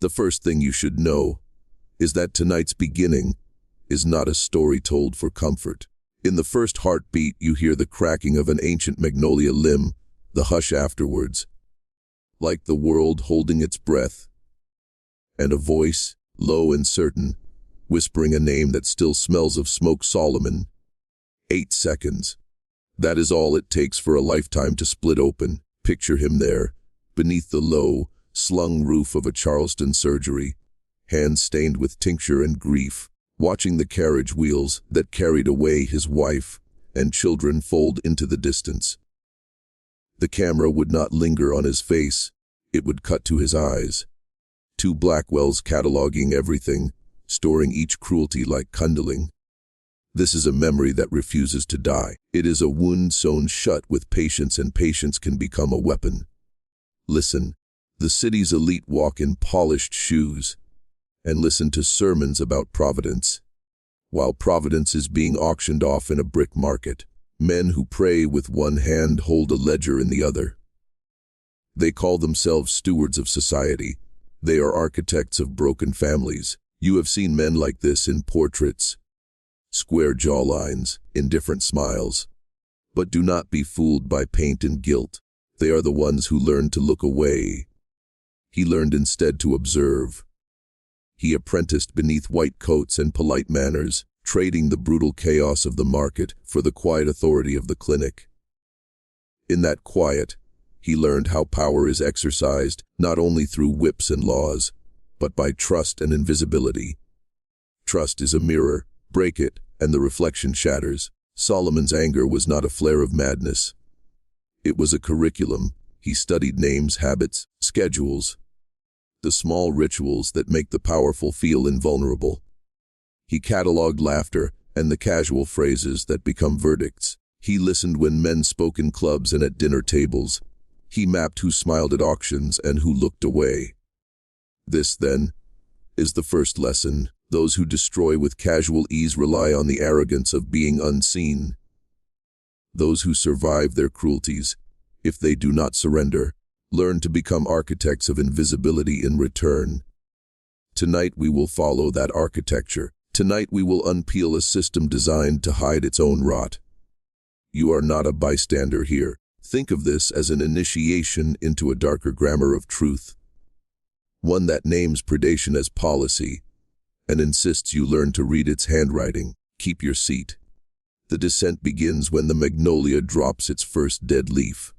The first thing you should know is that tonight's beginning is not a story told for comfort. In the first heartbeat, you hear the cracking of an ancient magnolia limb, the hush afterwards, like the world holding its breath, and a voice, low and certain, whispering a name that still smells of smoke. Solomon. 8 seconds. That is all it takes for a lifetime to split open. Picture him there, beneath the low, slung roof of a Charleston surgery, hands stained with tincture and grief, watching the carriage wheels that carried away his wife and children fold into the distance. The camera would not linger on his face, it would cut to his eyes. Two Blackwells cataloging everything, storing each cruelty like kindling. This is a memory that refuses to die. It is a wound sewn shut with patience, and patience can become a weapon. Listen, the city's elite walk in polished shoes, and listen to sermons about providence, while providence is being auctioned off in a brick market. Men who pray with one hand hold a ledger in the other. They call themselves stewards of society. They are architects of broken families. You have seen men like this in portraits. Square jawlines, indifferent smiles. But do not be fooled by paint and guilt. They are the ones who learned to look away. He learned instead to observe. He apprenticed beneath white coats and polite manners, trading the brutal chaos of the market for the quiet authority of the clinic. In that quiet, he learned how power is exercised not only through whips and laws, but by trust and invisibility. Trust is a mirror. Break it, and the reflection shatters. Solomon's anger was not a flare of madness. It was a curriculum. He studied names, habits, schedules, the small rituals that make the powerful feel invulnerable. He cataloged laughter and the casual phrases that become verdicts. He listened when men spoke in clubs and at dinner tables. He mapped who smiled at auctions and who looked away. This, then, is the first lesson. Those who destroy with casual ease rely on the arrogance of being unseen. Those who survive their cruelties, if they do not surrender, learn to become architects of invisibility in return. Tonight we will follow that architecture. Tonight we will unpeel a system designed to hide its own rot. You are not a bystander here. Think of this as an initiation into a darker grammar of truth. One that names predation as policy, and insists you learn to read its handwriting. Keep your seat. The descent begins when the magnolia drops its first dead leaf.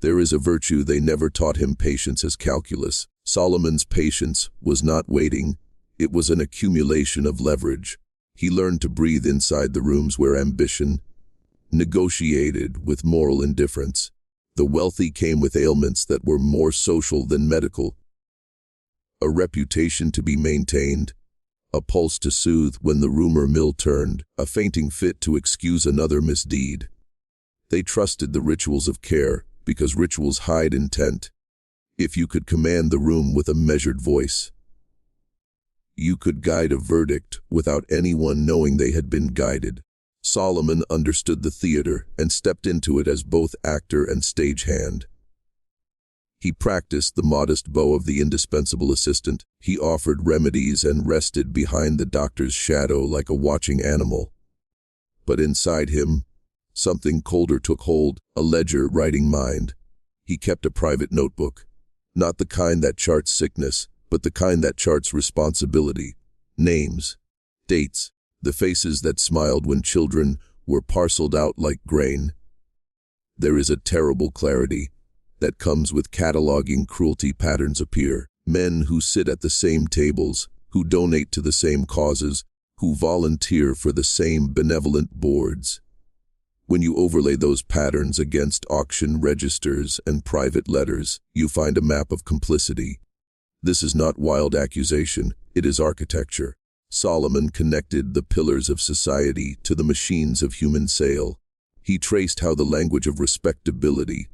There is a virtue they never taught him: patience as calculus. Solomon's patience was not waiting, it was an accumulation of leverage. He learned to breathe inside the rooms where ambition negotiated with moral indifference. The wealthy came with ailments that were more social than medical. A reputation to be maintained, a pulse to soothe when the rumor mill turned, a fainting fit to excuse another misdeed. They trusted the rituals of care, because rituals hide intent. If you could command the room with a measured voice, you could guide a verdict without anyone knowing they had been guided. Solomon understood the theater and stepped into it as both actor and stagehand. He practiced the modest bow of the indispensable assistant. He offered remedies and rested behind the doctor's shadow like a watching animal. But inside him, something colder took hold, a ledger-writing mind. He kept a private notebook, not the kind that charts sickness, but the kind that charts responsibility. Names, dates, the faces that smiled when children were parceled out like grain. There is a terrible clarity that comes with cataloging. Cruelty patterns appear. Men who sit at the same tables, who donate to the same causes, who volunteer for the same benevolent boards. When you overlay those patterns against auction registers and private letters, you find a map of complicity. This is not wild accusation, it is architecture. Solomon connected the pillars of society to the machines of human sale. He traced how the language of respectability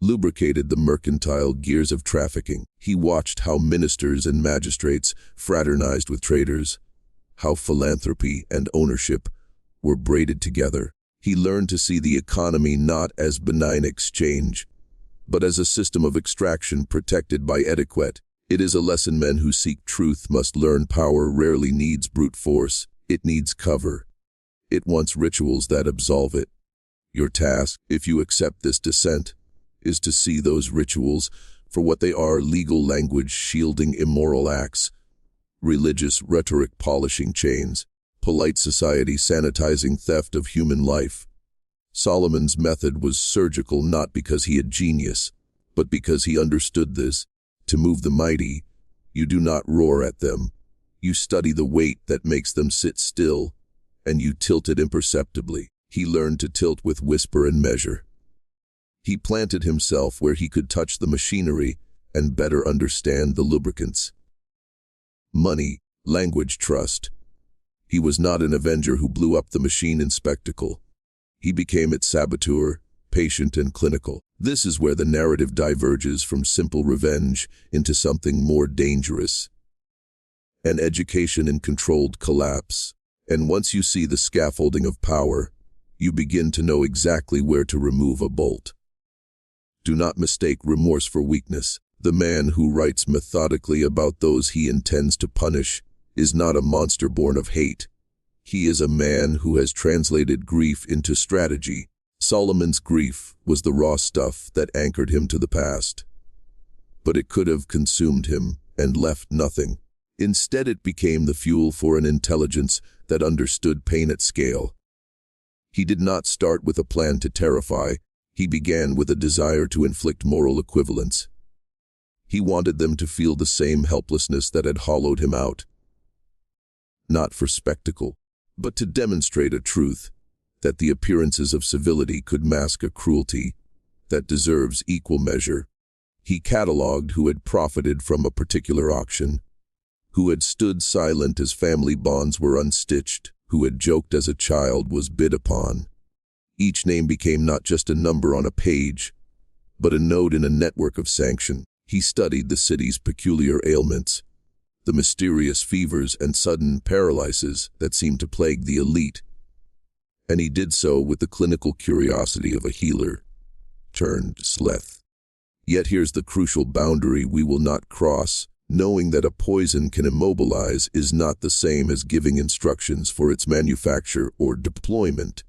lubricated the mercantile gears of trafficking. He watched how ministers and magistrates fraternized with traders, how philanthropy and ownership were braided together. He learned to see the economy not as benign exchange, but as a system of extraction protected by etiquette. It is a lesson men who seek truth must learn. Power rarely needs brute force. It needs cover. It wants rituals that absolve it. Your task, if you accept this descent, is to see those rituals for what they are: legal language shielding immoral acts, religious rhetoric polishing chains, polite society sanitizing theft of human life. Solomon's method was surgical, not because he had genius, but because he understood this. To move the mighty, you do not roar at them. You study the weight that makes them sit still, and you tilt it imperceptibly. He learned to tilt with whisper and measure. He planted himself where he could touch the machinery and better understand the lubricants. Money, language, trust. He was not an avenger who blew up the machine in spectacle. He became its saboteur, patient and clinical. This is where the narrative diverges from simple revenge into something more dangerous. An education in controlled collapse. And once you see the scaffolding of power, you begin to know exactly where to remove a bolt. Do not mistake remorse for weakness. The man who writes methodically about those he intends to punish is not a monster born of hate. He is a man who has translated grief into strategy. Solomon's grief was the raw stuff that anchored him to the past. But it could have consumed him and left nothing. Instead, it became the fuel for an intelligence that understood pain at scale. He did not start with a plan to terrify. He began with a desire to inflict moral equivalence. He wanted them to feel the same helplessness that had hollowed him out. Not for spectacle, but to demonstrate a truth, that the appearances of civility could mask a cruelty that deserves equal measure. He catalogued who had profited from a particular auction, who had stood silent as family bonds were unstitched, who had joked as a child was bid upon. Each name became not just a number on a page, but a node in a network of sanction. He studied the city's peculiar ailments, the mysterious fevers and sudden paralysis that seemed to plague the elite, and he did so with the clinical curiosity of a healer turned sleuth. Yet here's the crucial boundary we will not cross. Knowing that a poison can immobilize is not the same as giving instructions for its manufacture or deployment.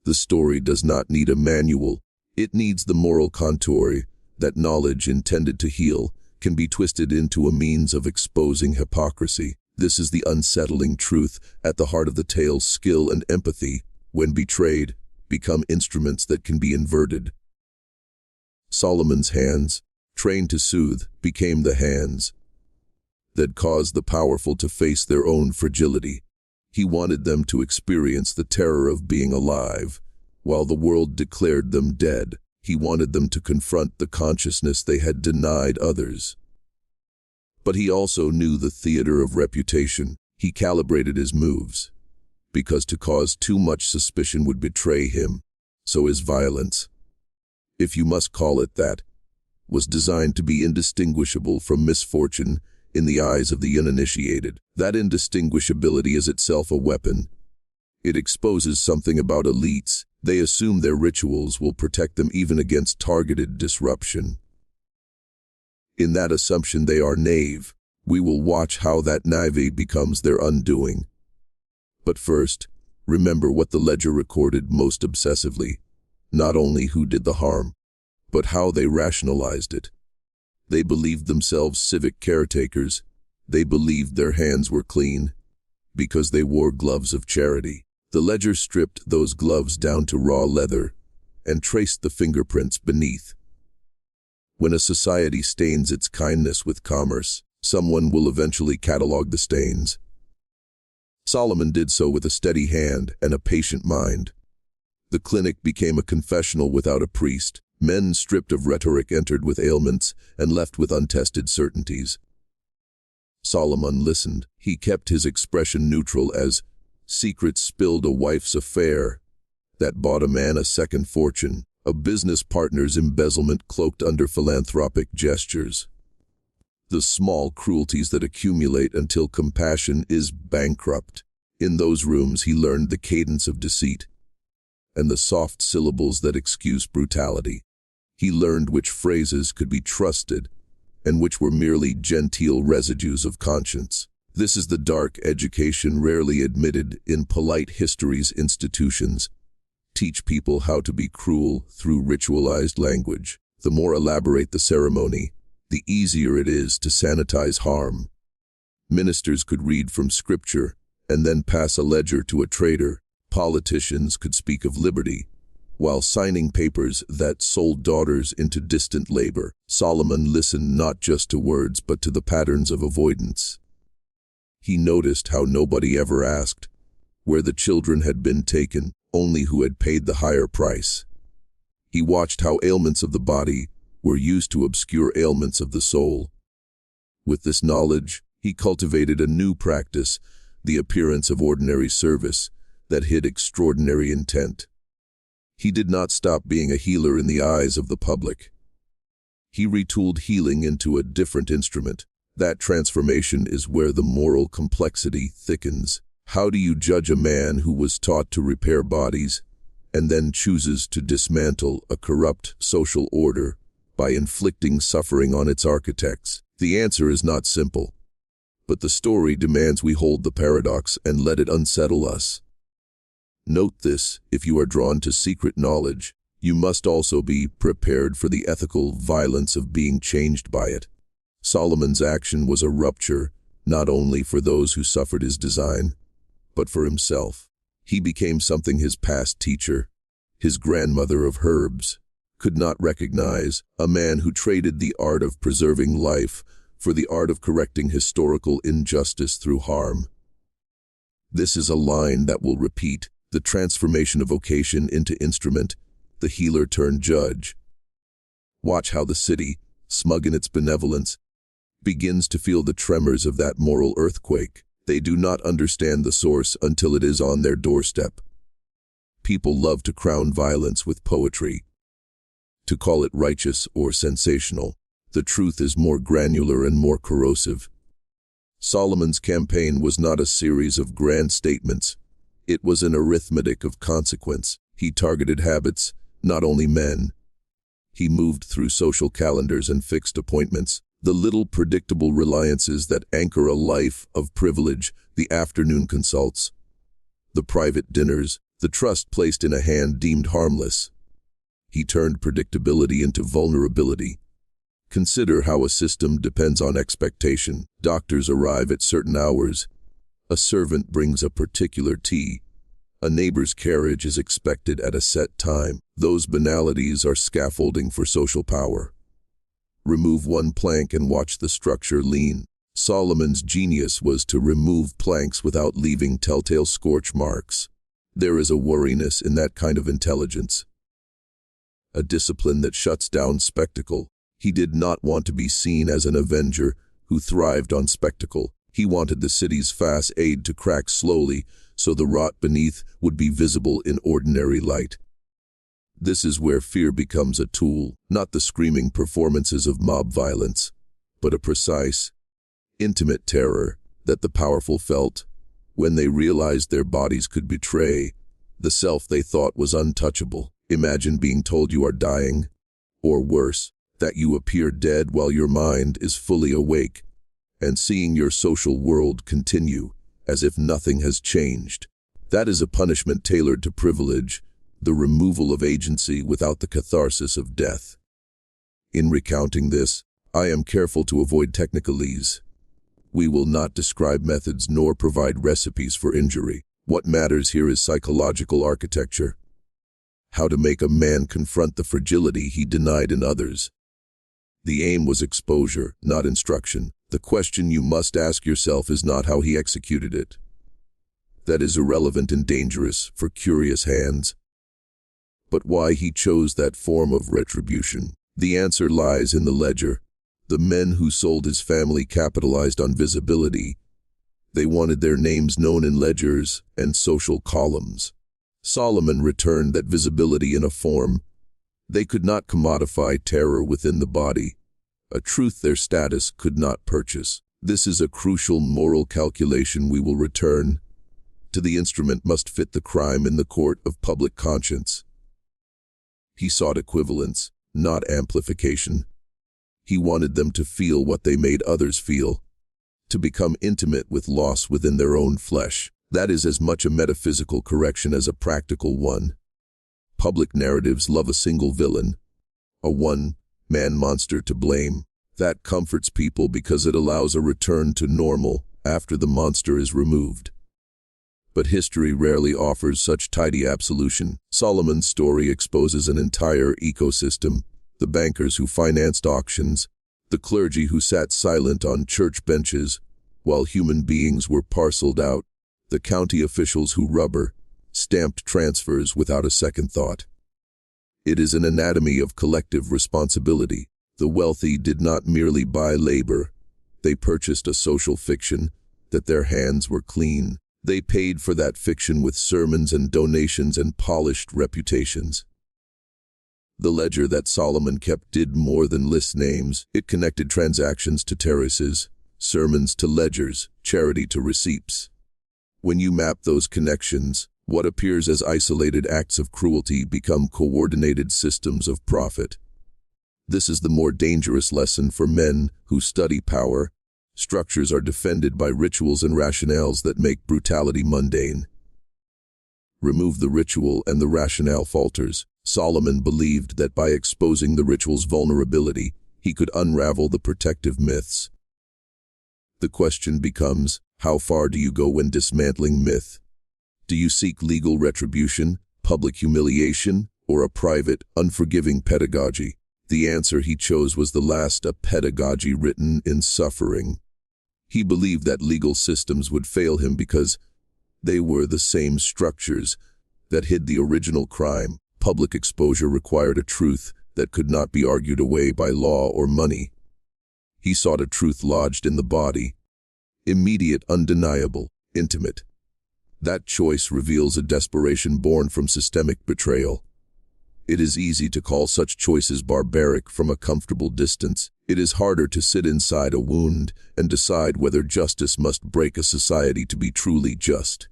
The story does not need a manual. It needs the moral contour that knowledge intended to heal can be twisted into a means of exposing hypocrisy. This is the unsettling truth at the heart of the tale. Skill and empathy, when betrayed, become instruments that can be inverted. Solomon's hands, trained to soothe, became the hands that caused the powerful to face their own fragility. He wanted them to experience the terror of being alive, while the world declared them dead. He wanted them to confront the consciousness they had denied others. But he also knew the theater of reputation. He calibrated his moves, because to cause too much suspicion would betray him. So his violence, if you must call it that, was designed to be indistinguishable from misfortune in the eyes of the uninitiated. That indistinguishability is itself a weapon. It exposes something about elites. They assume their rituals will protect them even against targeted disruption. In that assumption they are naive. We will watch how that naivety becomes their undoing. But first, remember what the ledger recorded most obsessively. Not only who did the harm, but how they rationalized it. They believed themselves civic caretakers. They believed their hands were clean, because they wore gloves of charity. The ledger stripped those gloves down to raw leather and traced the fingerprints beneath. When a society stains its kindness with commerce, someone will eventually catalog the stains. Solomon did so with a steady hand and a patient mind. The clinic became a confessional without a priest. Men stripped of rhetoric entered with ailments and left with untested certainties. Solomon listened. He kept his expression neutral as secrets spilled: a wife's affair that bought a man a second fortune, a business partner's embezzlement cloaked under philanthropic gestures. The small cruelties that accumulate until compassion is bankrupt. In those rooms he learned the cadence of deceit and the soft syllables that excuse brutality. He learned which phrases could be trusted and which were merely genteel residues of conscience. This is the dark education rarely admitted in polite history's institutions. Teach people how to be cruel through ritualized language. The more elaborate the ceremony, the easier it is to sanitize harm. Ministers could read from scripture and then pass a ledger to a traitor. Politicians could speak of liberty, while signing papers that sold daughters into distant labor. Solomon listened not just to words but to the patterns of avoidance. He noticed how nobody ever asked where the children had been taken, only who had paid the higher price. He watched how ailments of the body were used to obscure ailments of the soul. With this knowledge, he cultivated a new practice, the appearance of ordinary service, that hid extraordinary intent. He did not stop being a healer in the eyes of the public. He retooled healing into a different instrument. That transformation is where the moral complexity thickens. How do you judge a man who was taught to repair bodies and then chooses to dismantle a corrupt social order by inflicting suffering on its architects? The answer is not simple, but the story demands we hold the paradox and let it unsettle us. Note this: if you are drawn to secret knowledge, you must also be prepared for the ethical violence of being changed by it. Solomon's action was a rupture, not only for those who suffered his design, but for himself. He became something his past teacher, his grandmother of herbs, could not recognize: a man who traded the art of preserving life for the art of correcting historical injustice through harm. This is a line that will repeat: the transformation of vocation into instrument, the healer turned judge. Watch how the city, smug in its benevolence, begins to feel the tremors of that moral earthquake. They do not understand the source until it is on their doorstep. People love to crown violence with poetry, to call it righteous or sensational. The truth is more granular and more corrosive. Solomon's campaign was not a series of grand statements. It was an arithmetic of consequence. He targeted habits, not only men. He moved through social calendars and fixed appointments, the little predictable reliances that anchor a life of privilege, the afternoon consults, the private dinners, the trust placed in a hand deemed harmless. He turned predictability into vulnerability. Consider how a system depends on expectation. Doctors arrive at certain hours. A servant brings a particular tea. A neighbor's carriage is expected at a set time. Those banalities are scaffolding for social power. Remove one plank and watch the structure lean. Solomon's genius was to remove planks without leaving telltale scorch marks. There is a wariness in that kind of intelligence, a discipline that shuts down spectacle. He did not want to be seen as an avenger who thrived on spectacle. He wanted the city's facade to crack slowly so the rot beneath would be visible in ordinary light. This is where fear becomes a tool, not the screaming performances of mob violence, but a precise, intimate terror that the powerful felt when they realized their bodies could betray the self they thought was untouchable. Imagine being told you are dying, or worse, that you appear dead while your mind is fully awake, and seeing your social world continue as if nothing has changed. That is a punishment tailored to privilege, the removal of agency without the catharsis of death. In recounting this, I am careful to avoid technicalese. We will not describe methods nor provide recipes for injury. What matters here is psychological architecture. How to make a man confront the fragility he denied in others. The aim was exposure, not instruction. The question you must ask yourself is not how he executed it. That is irrelevant and dangerous for curious hands. But why he chose that form of retribution. The answer lies in the ledger. The men who sold his family capitalized on visibility. They wanted their names known in ledgers and social columns. Solomon returned that visibility in a form. They could not commodify terror within the body, a truth their status could not purchase. This is a crucial moral calculation we will return to. The instrument must fit the crime in the court of public conscience. He sought equivalence, not amplification. He wanted them to feel what they made others feel, to become intimate with loss within their own flesh. That is as much a metaphysical correction as a practical one. Public narratives love a single villain, a one-man monster to blame. That comforts people because it allows a return to normal after the monster is removed. But history rarely offers such tidy absolution. Solomon's story exposes an entire ecosystem: the bankers who financed auctions, the clergy who sat silent on church benches while human beings were parceled out, the county officials who rubber-stamped transfers without a second thought. It is an anatomy of collective responsibility. The wealthy did not merely buy labor. They purchased a social fiction that their hands were clean. They paid for that fiction with sermons and donations and polished reputations. The ledger that Solomon kept did more than list names. It connected transactions to terraces, sermons to ledgers, charity to receipts. When you map those connections, what appears as isolated acts of cruelty become coordinated systems of profit. This is the more dangerous lesson for men who study power. Structures are defended by rituals and rationales that make brutality mundane. Remove the ritual and the rationale falters. Solomon believed that by exposing the ritual's vulnerability, he could unravel the protective myths. The question becomes, how far do you go when dismantling myth? Do you seek legal retribution, public humiliation, or a private, unforgiving pedagogy? The answer he chose was the last, a pedagogy written in suffering. He believed that legal systems would fail him because they were the same structures that hid the original crime. Public exposure required a truth that could not be argued away by law or money. He sought a truth lodged in the body, immediate, undeniable, intimate. That choice reveals a desperation born from systemic betrayal. It is easy to call such choices barbaric from a comfortable distance. It is harder to sit inside a wound and decide whether justice must break a society to be truly just.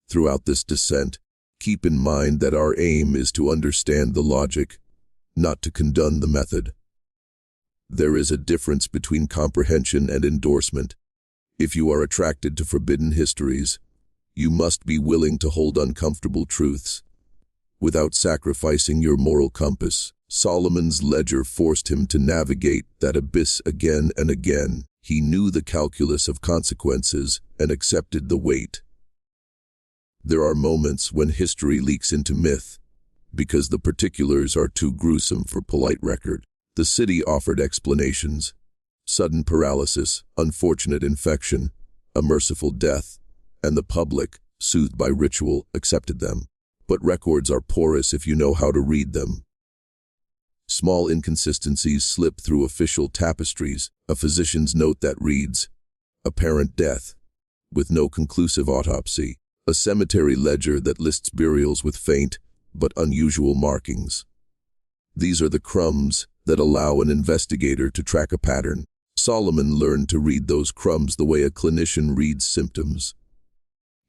Throughout this descent, keep in mind that our aim is to understand the logic, not to condone the method. There is a difference between comprehension and endorsement. If you are attracted to forbidden histories, you must be willing to hold uncomfortable truths without sacrificing your moral compass. Solomon's ledger forced him to navigate that abyss again and again. He knew the calculus of consequences and accepted the weight. There are moments when history leaks into myth because the particulars are too gruesome for polite record. The city offered explanations: sudden paralysis, unfortunate infection, a merciful death, and the public, soothed by ritual, accepted them. But records are porous if you know how to read them. Small inconsistencies slip through official tapestries. A physician's note that reads, "Apparent death," with no conclusive autopsy. A cemetery ledger that lists burials with faint but unusual markings. These are the crumbs that allow an investigator to track a pattern. Solomon learned to read those crumbs the way a clinician reads symptoms.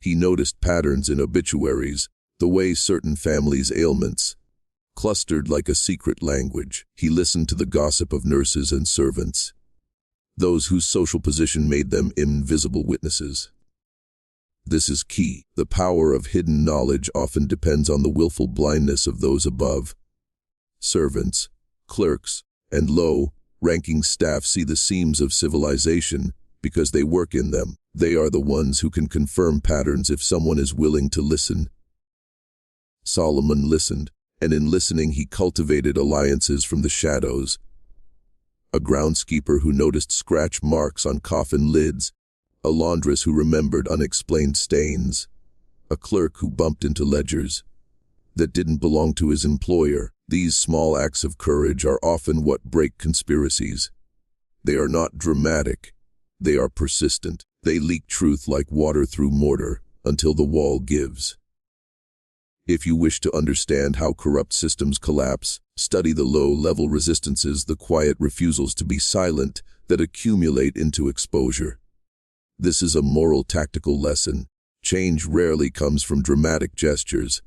He noticed patterns in obituaries, the way certain families' ailments clustered like a secret language. He listened to the gossip of nurses and servants, those whose social position made them invisible witnesses. This is key. The power of hidden knowledge often depends on the willful blindness of those above. Servants, clerks, and low-ranking staff see the seams of civilization because they work in them. They are the ones who can confirm patterns if someone is willing to listen. Solomon listened, and in listening he cultivated alliances from the shadows. A groundskeeper who noticed scratch marks on coffin lids, a laundress who remembered unexplained stains, a clerk who bumped into ledgers that didn't belong to his employer. These small acts of courage are often what break conspiracies. They are not dramatic. They are persistent. They leak truth like water through mortar until the wall gives. If you wish to understand how corrupt systems collapse, study the low-level resistances, the quiet refusals to be silent that accumulate into exposure. This is a moral tactical lesson. Change rarely comes from dramatic gestures.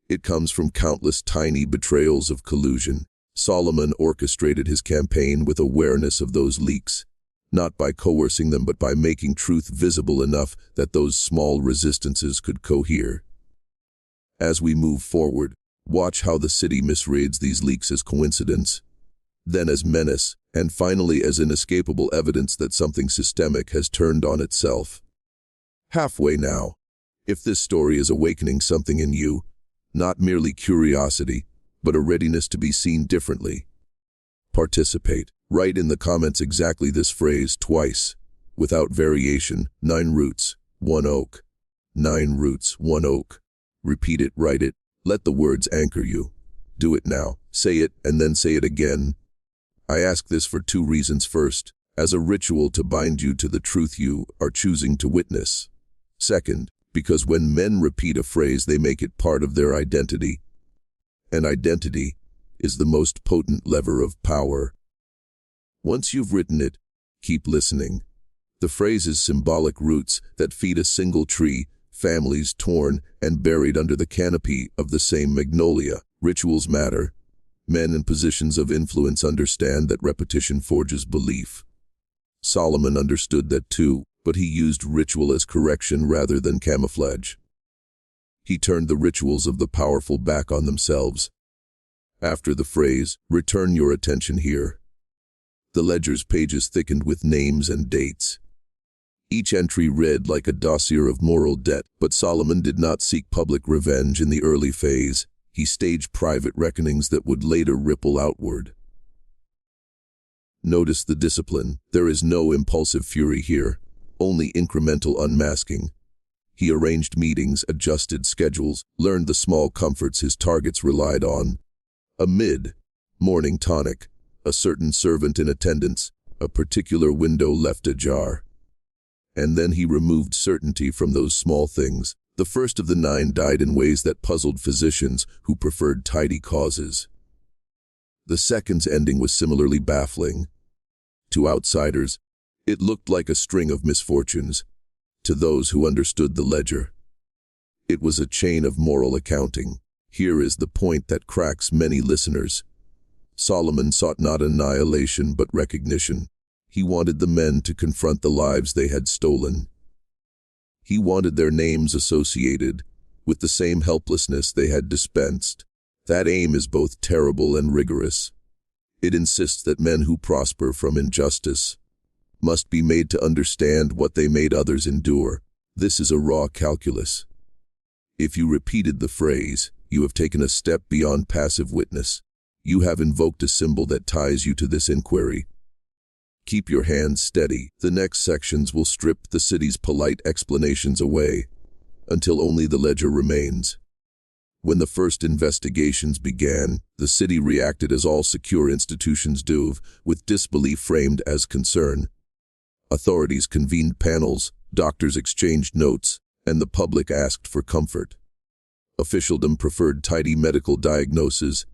It comes from countless tiny betrayals of collusion. Solomon orchestrated his campaign with awareness of those leaks, not by coercing them but by making truth visible enough that those small resistances could cohere. As we move forward, watch how the city misreads these leaks as coincidence, then as menace, and finally as inescapable evidence that something systemic has turned on itself. Halfway now. If this story is awakening something in you, not merely curiosity, but a readiness to be seen differently, participate. Write in the comments exactly this phrase twice, without variation. 9 roots, 1 oak. 9 roots, 1 oak. Repeat it, write it. Let the words anchor you. Do it now. Say it and then say it again. I ask this for 2 reasons. First, as a ritual to bind you to the truth you are choosing to witness. Second, because when men repeat a phrase, they make it part of their identity. And identity is the most potent lever of power. Once you've written it, keep listening. The phrase's symbolic roots that feed a single tree, families torn and buried under the canopy of the same magnolia. Rituals matter. Men in positions of influence understand that repetition forges belief. Solomon understood that too, but he used ritual as correction rather than camouflage. He turned the rituals of the powerful back on themselves. After the phrase, "Return your attention here," the ledger's pages thickened with names and dates. Each entry read like a dossier of moral debt, but Solomon did not seek public revenge in the early phase. He staged private reckonings that would later ripple outward. Notice the discipline. There is no impulsive fury here, only incremental unmasking. He arranged meetings, adjusted schedules, learned the small comforts his targets relied on. A mid-morning tonic, a certain servant in attendance, a particular window left ajar. And then he removed certainty from those small things. The first of the 9 died in ways that puzzled physicians who preferred tidy causes. The second's ending was similarly baffling. To outsiders, it looked like a string of misfortunes. To those who understood the ledger, it was a chain of moral accounting. Here is the point that cracks many listeners. Solomon sought not annihilation but recognition. He wanted the men to confront the lives they had stolen. He wanted their names associated with the same helplessness they had dispensed. That aim is both terrible and rigorous. It insists that men who prosper from injustice must be made to understand what they made others endure. This is a raw calculus. If you repeated the phrase, you have taken a step beyond passive witness. You have invoked a symbol that ties you to this inquiry. Keep your hands steady. The next sections will strip the city's polite explanations away, until only the ledger remains. When the first investigations began, the city reacted as all secure institutions do, with disbelief framed as concern. Authorities convened panels, doctors exchanged notes, and the public asked for comfort. Officialdom preferred tidy medical diagnoses,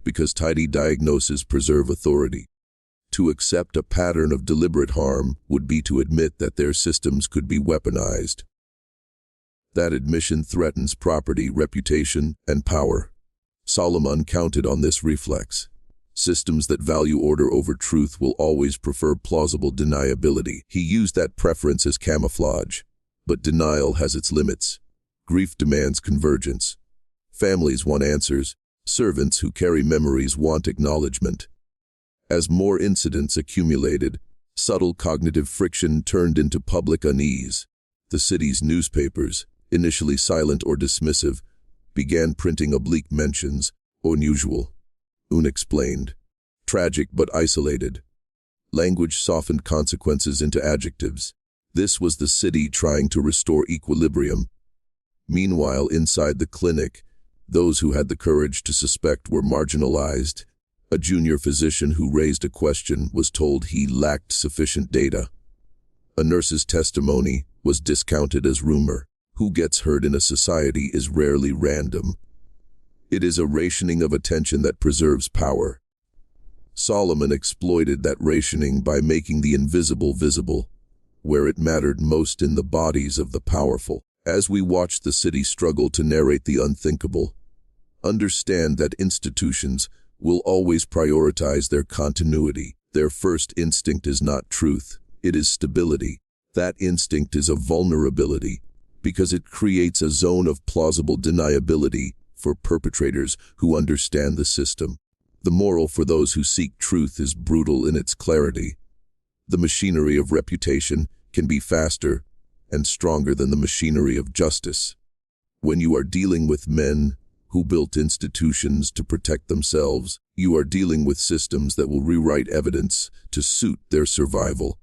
because tidy diagnoses preserve authority. To accept a pattern of deliberate harm would be to admit that their systems could be weaponized. That admission threatens property, reputation, and power. Solomon counted on this reflex. Systems that value order over truth will always prefer plausible deniability. He used that preference as camouflage. But denial has its limits. Grief demands convergence. Families want answers. Servants who carry memories want acknowledgement. As more incidents accumulated, subtle cognitive friction turned into public unease. The city's newspapers, initially silent or dismissive, began printing oblique mentions, unusual, unexplained, tragic but isolated. Language softened consequences into adjectives. This was the city trying to restore equilibrium. Meanwhile, inside the clinic, those who had the courage to suspect were marginalized. A junior physician who raised a question was told he lacked sufficient data. A nurse's testimony was discounted as rumor. Who gets heard in a society is rarely random. It is a rationing of attention that preserves power. Solomon exploited that rationing by making the invisible visible, where it mattered most in the bodies of the powerful. As we watch the city struggle to narrate the unthinkable, understand that institutions, will always prioritize their continuity. Their first instinct is not truth, it is stability. That instinct is a vulnerability, because it creates a zone of plausible deniability for perpetrators who understand the system. The moral for those who seek truth is brutal in its clarity. The machinery of reputation can be faster and stronger than the machinery of justice. When you are dealing with men who built institutions to protect themselves, you are dealing with systems that will rewrite evidence to suit their survival.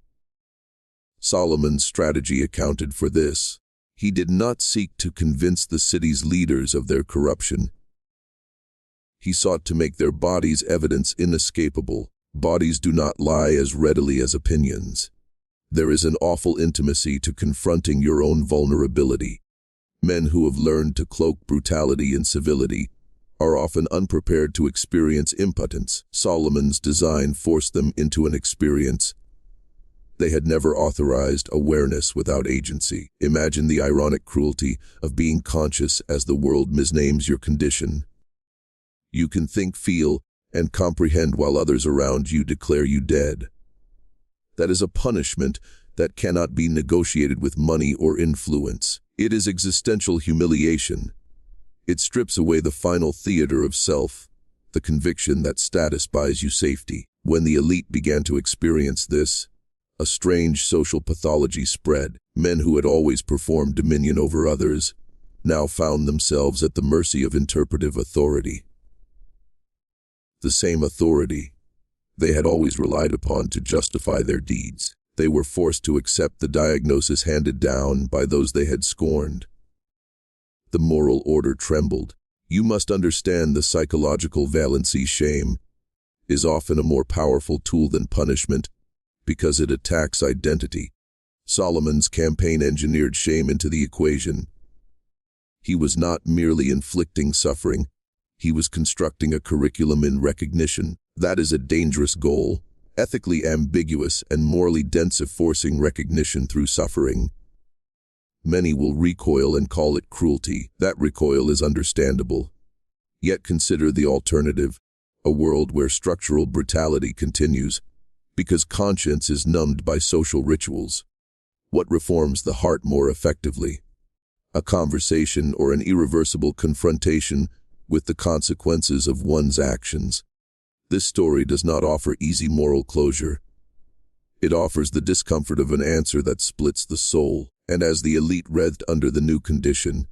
Solomon's strategy accounted for this. He did not seek to convince the city's leaders of their corruption. He sought to make their bodies evidence inescapable. Bodies do not lie as readily as opinions. There is an awful intimacy to confronting your own vulnerability. Men who have learned to cloak brutality in civility are often unprepared to experience impotence. Solomon's design forced them into an experience they had never authorized: awareness without agency. Imagine the ironic cruelty of being conscious as the world misnames your condition. You can think, feel, and comprehend while others around you declare you dead. That is a punishment that cannot be negotiated with money or influence. It is existential humiliation. It strips away the final theater of self, the conviction that status buys you safety. When the elite began to experience this, a strange social pathology spread. Men who had always performed dominion over others now found themselves at the mercy of interpretive authority. The same authority they had always relied upon to justify their deeds. They were forced to accept the diagnosis handed down by those they had scorned. The moral order trembled. You must understand the psychological valency. Shame is often a more powerful tool than punishment because it attacks identity. Solomon's campaign engineered shame into the equation. He was not merely inflicting suffering, he was constructing a curriculum in recognition. That is a dangerous goal, ethically ambiguous and morally dense, if forcing recognition through suffering. Many will recoil and call it cruelty. That recoil is understandable. Yet consider the alternative, a world where structural brutality continues, because conscience is numbed by social rituals. What reforms the heart more effectively? A conversation or an irreversible confrontation with the consequences of one's actions? This story does not offer easy moral closure. It offers the discomfort of an answer that splits the soul. And as the elite writhed under the new condition,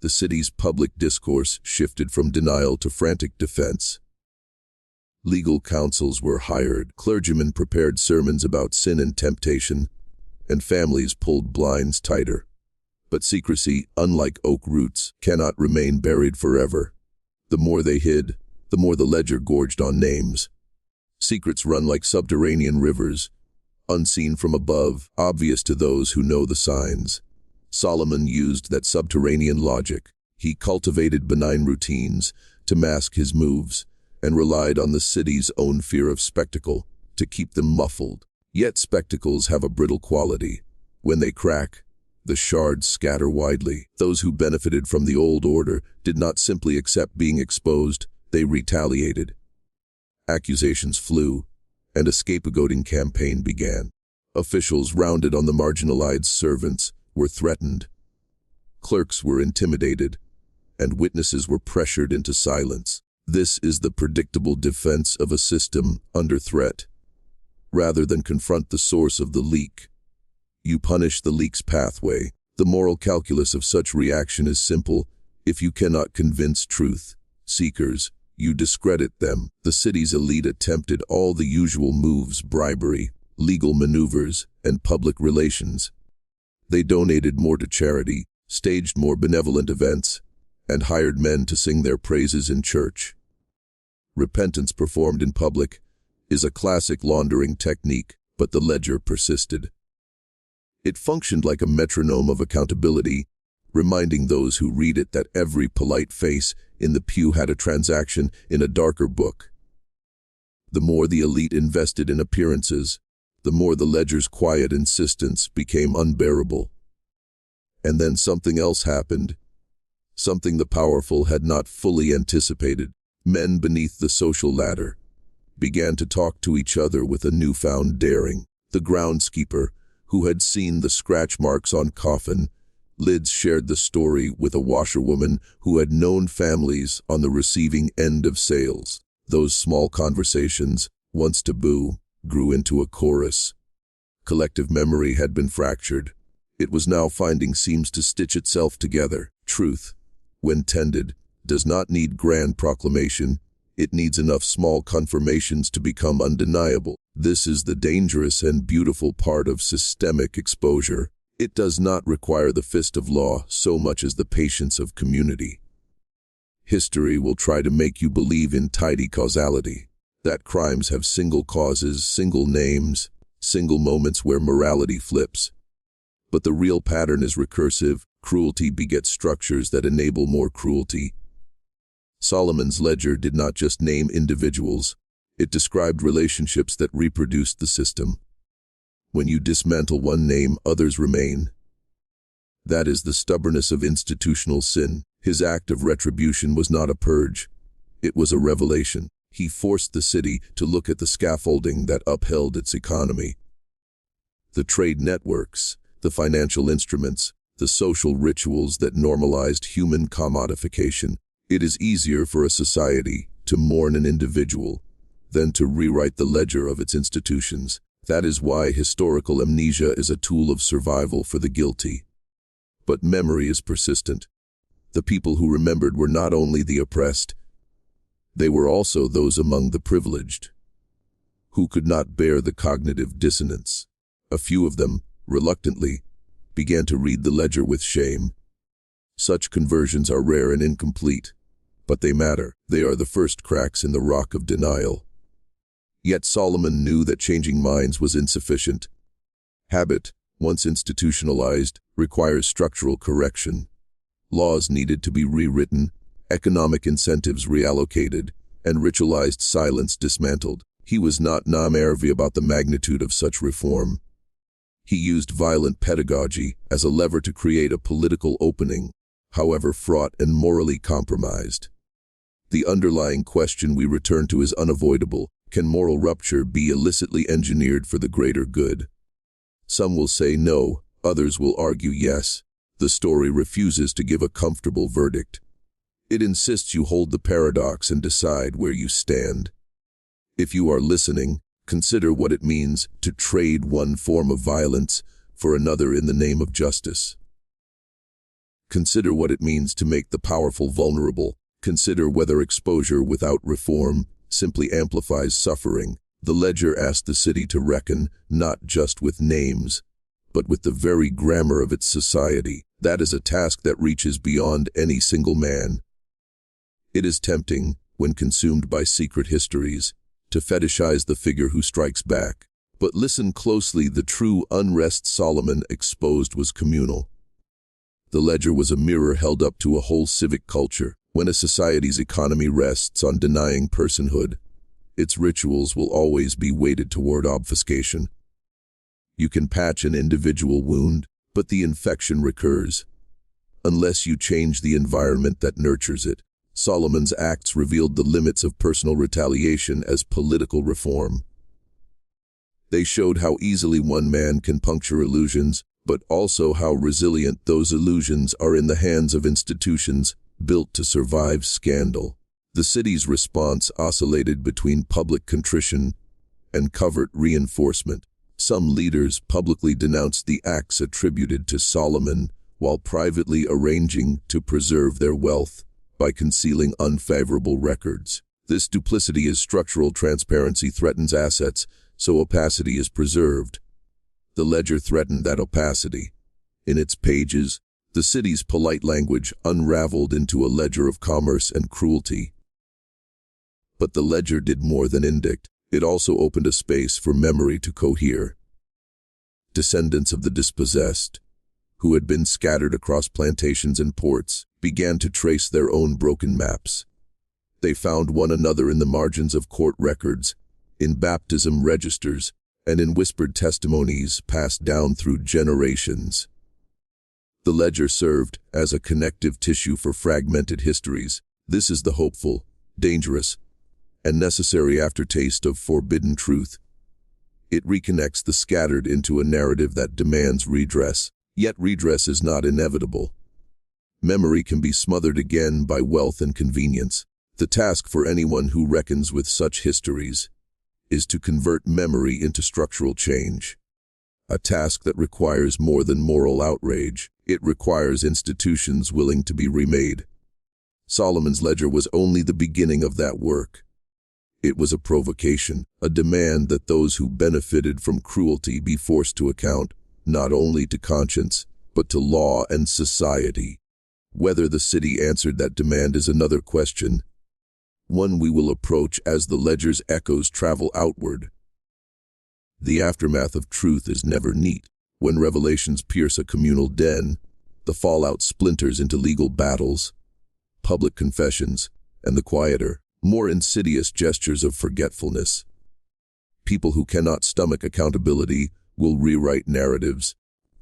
the city's public discourse shifted from denial to frantic defense. Legal counsels were hired, clergymen prepared sermons about sin and temptation, and families pulled blinds tighter. But secrecy, unlike oak roots, cannot remain buried forever. The more they hid, the more the ledger gorged on names. Secrets run like subterranean rivers, unseen from above, obvious to those who know the signs. Solomon used that subterranean logic. He cultivated benign routines to mask his moves, and relied on the city's own fear of spectacle to keep them muffled. Yet spectacles have a brittle quality. When they crack, the shards scatter widely. Those who benefited from the old order did not simply accept being exposed, they retaliated. Accusations flew, and a scapegoating campaign began. Officials rounded on the marginalized servants were threatened. Clerks were intimidated, and witnesses were pressured into silence. This is the predictable defense of a system under threat. Rather than confront the source of the leak, you punish the leak's pathway. The moral calculus of such reaction is simple. If you cannot convince truth seekers, you discredit them. The city's elite attempted all the usual moves: bribery, legal maneuvers, and public relations. They donated more to charity, staged more benevolent events, and hired men to sing their praises in church. Repentance performed in public is a classic laundering technique, but the ledger persisted. It functioned like a metronome of accountability, reminding those who read it that every polite face in the pew had a transaction in a darker book. The more the elite invested in appearances, the more the ledger's quiet insistence became unbearable. And then something else happened, something the powerful had not fully anticipated. Men beneath the social ladder began to talk to each other with a newfound daring. The groundskeeper, who had seen the scratch marks on coffin lids, shared the story with a washerwoman who had known families on the receiving end of sales. Those small conversations, once taboo, grew into a chorus. Collective memory had been fractured. It was now finding seams to stitch itself together. Truth, when tended, does not need grand proclamation. It needs enough small confirmations to become undeniable. This is the dangerous and beautiful part of systemic exposure. It does not require the fist of law so much as the patience of community. History will try to make you believe in tidy causality, that crimes have single causes, single names, single moments where morality flips. But the real pattern is recursive. Cruelty begets structures that enable more cruelty. Solomon's ledger did not just name individuals, it described relationships that reproduced the system. When you dismantle one name, others remain. That is the stubbornness of institutional sin. His act of retribution was not a purge, it was a revelation. He forced the city to look at the scaffolding that upheld its economy. The trade networks, the financial instruments, the social rituals that normalized human commodification. It is easier for a society to mourn an individual than to rewrite the ledger of its institutions. That is why historical amnesia is a tool of survival for the guilty. But memory is persistent. The people who remembered were not only the oppressed, they were also those among the privileged, who could not bear the cognitive dissonance. A few of them, reluctantly, began to read the ledger with shame. Such conversions are rare and incomplete, but they matter. They are the first cracks in the rock of denial. Yet Solomon knew that changing minds was insufficient. Habit, once institutionalized, requires structural correction. Laws needed to be rewritten, economic incentives reallocated, and ritualized silence dismantled. He was not naive about the magnitude of such reform. He used violent pedagogy as a lever to create a political opening, however fraught and morally compromised. The underlying question we return to is unavoidable. Can moral rupture be illicitly engineered for the greater good? Some will say no, others will argue yes. The story refuses to give a comfortable verdict. It insists you hold the paradox and decide where you stand. If you are listening, consider what it means to trade one form of violence for another in the name of justice. Consider what it means to make the powerful vulnerable. Consider whether exposure without reform simply amplifies suffering. The ledger asked the city to reckon not just with names, but with the very grammar of its society. That is a task that reaches beyond any single man. It is tempting, when consumed by secret histories, to fetishize the figure who strikes back. But listen closely, the true unrest Solomon exposed was communal. The ledger was a mirror held up to a whole civic culture. When a society's economy rests on denying personhood, its rituals will always be weighted toward obfuscation. You can patch an individual wound, but the infection recurs, unless you change the environment that nurtures it. Solomon's acts revealed the limits of personal retaliation as political reform. They showed how easily one man can puncture illusions, but also how resilient those illusions are in the hands of institutions built to survive scandal. The city's response oscillated between public contrition and covert reinforcement. Some leaders publicly denounced the acts attributed to Solomon, while privately arranging to preserve their wealth by concealing unfavorable records. This duplicity is structural. Transparency threatens assets, so opacity is preserved. The ledger threatened that opacity. In its pages, the city's polite language unraveled into a ledger of commerce and cruelty. But the ledger did more than indict. It also opened a space for memory to cohere. Descendants of the dispossessed, who had been scattered across plantations and ports, began to trace their own broken maps. They found one another in the margins of court records, in baptism registers, and in whispered testimonies passed down through generations. The ledger served as a connective tissue for fragmented histories. This is the hopeful, dangerous, and necessary aftertaste of forbidden truth. It reconnects the scattered into a narrative that demands redress. Yet redress is not inevitable. Memory can be smothered again by wealth and convenience. The task for anyone who reckons with such histories is to convert memory into structural change. A task that requires more than moral outrage. It requires institutions willing to be remade. Solomon's Ledger was only the beginning of that work. It was a provocation, a demand that those who benefited from cruelty be forced to account, not only to conscience, but to law and society. Whether the city answered that demand is another question, one we will approach as the ledger's echoes travel outward. The aftermath of truth is never neat. When revelations pierce a communal den, the fallout splinters into legal battles, public confessions, and the quieter, more insidious gestures of forgetfulness. People who cannot stomach accountability will rewrite narratives.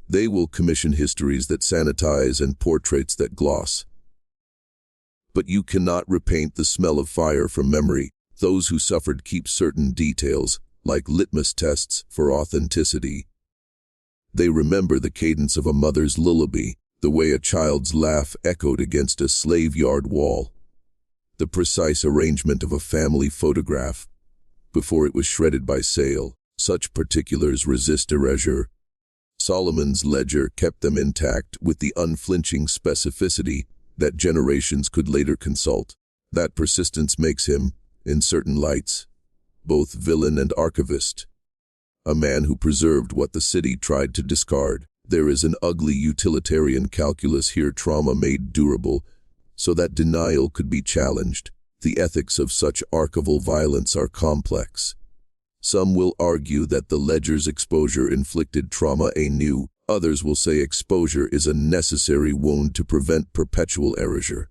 They will commission histories that sanitize and portraits that gloss. But you cannot repaint the smell of fire from memory. Those who suffered keep certain details, like litmus tests for authenticity. They remember the cadence of a mother's lullaby, the way a child's laugh echoed against a slave yard wall, the precise arrangement of a family photograph before it was shredded by sale. Such particulars resist erasure. Solomon's Ledger kept them intact with the unflinching specificity that generations could later consult. That persistence makes him, in certain lights, both villain and archivist. A man who preserved what the city tried to discard. There is an ugly utilitarian calculus here, trauma made durable, so that denial could be challenged. The ethics of such archival violence are complex. Some will argue that the ledger's exposure inflicted trauma anew. Others will say exposure is a necessary wound to prevent perpetual erasure.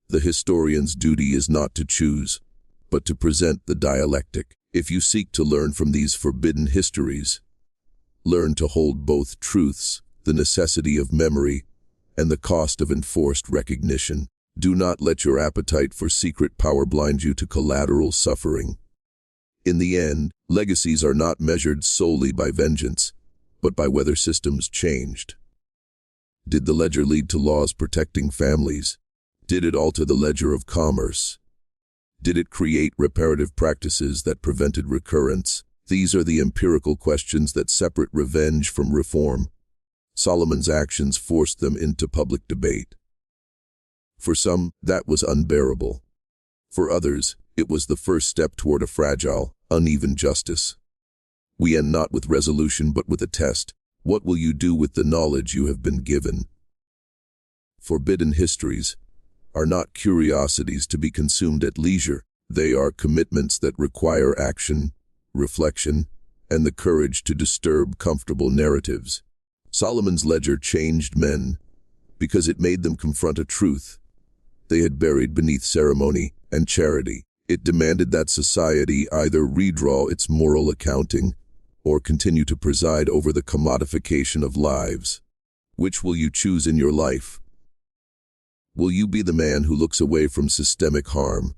The historian's duty is not to choose, but to present the dialectic. If you seek to learn from these forbidden histories, learn to hold both truths, the necessity of memory, and the cost of enforced recognition. Do not let your appetite for secret power blind you to collateral suffering. In the end, legacies are not measured solely by vengeance, but by whether systems changed. Did the ledger lead to laws protecting families? Did it alter the ledger of commerce? Did it create reparative practices that prevented recurrence? These are the empirical questions that separate revenge from reform. Solomon's actions forced them into public debate. For some, that was unbearable. For others, it was the first step toward a fragile, uneven justice. We end not with resolution but with a test. What will you do with the knowledge you have been given? Forbidden histories are not curiosities to be consumed at leisure. They are commitments that require action, reflection, and the courage to disturb comfortable narratives. Solomon's Ledger changed men because it made them confront a truth they had buried beneath ceremony and charity. It demanded that society either redraw its moral accounting or continue to preside over the commodification of lives. Which will you choose in your life? Will you be the man who looks away from systemic harm,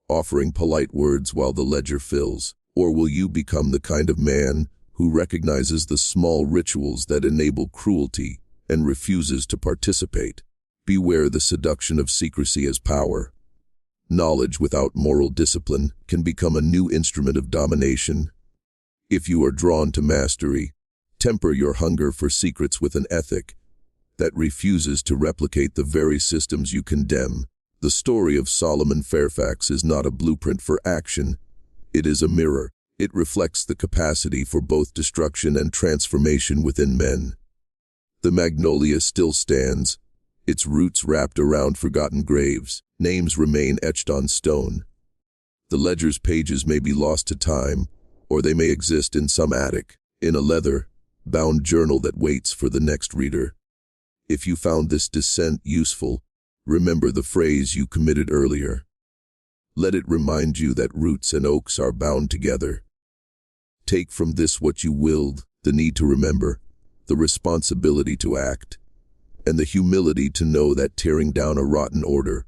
offering polite words while the ledger fills? Or will you become the kind of man who recognizes the small rituals that enable cruelty and refuses to participate? Beware the seduction of secrecy as power. Knowledge without moral discipline can become a new instrument of domination. If you are drawn to mastery, temper your hunger for secrets with an ethic that refuses to replicate the very systems you condemn. The story of Solomon Fairfax is not a blueprint for action. It is a mirror. It reflects the capacity for both destruction and transformation within men. The magnolia still stands, its roots wrapped around forgotten graves. Names remain etched on stone. The ledger's pages may be lost to time, or they may exist in some attic, in a leather-bound journal that waits for the next reader. If you found this descent useful, remember the phrase you committed earlier. Let it remind you that roots and oaks are bound together. Take from this what you willed, the need to remember, the responsibility to act, and the humility to know that tearing down a rotten order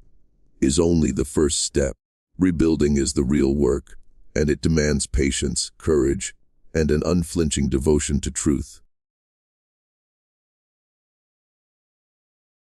is only the first step. Rebuilding is the real work, and it demands patience, courage, and an unflinching devotion to truth.